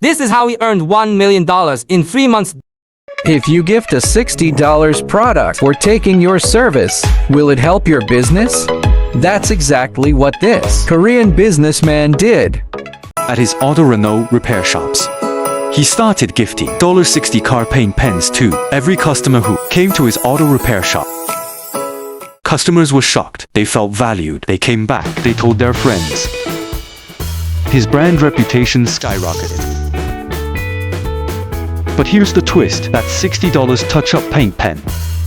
This is how he earned $1 million in 3 months. If you gift a $60 product for taking your service, will it help your business? That's exactly what this Korean businessman did. At his Auto Renault repair shops, he started gifting $60 car paint pens to every customer who came to his auto repair shop. Customers were shocked. They felt valued. They came back. They told their friends. His brand reputation skyrocketed. But here's the twist. That $60 touch-up paint pen,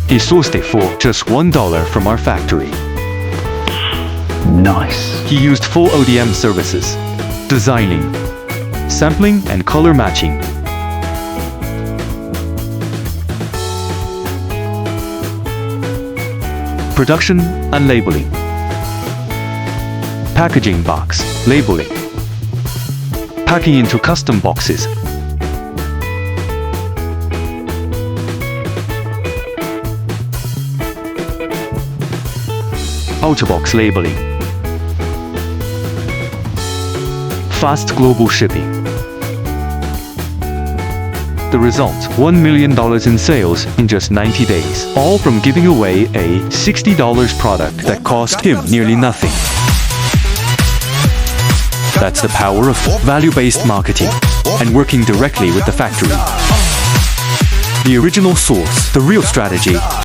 he sourced it for just $1 from our factory. Nice. He used full ODM services, designing, sampling, and color matching. Production and labeling. Packaging box, labeling. Packing into custom boxes. Autobox labeling. Fast global shipping. The result, $1 million in sales in just 90 days. All from giving away a $60 product that cost him nearly nothing. That's the power of value-based marketing and working directly with the factory. The original source, the real strategy.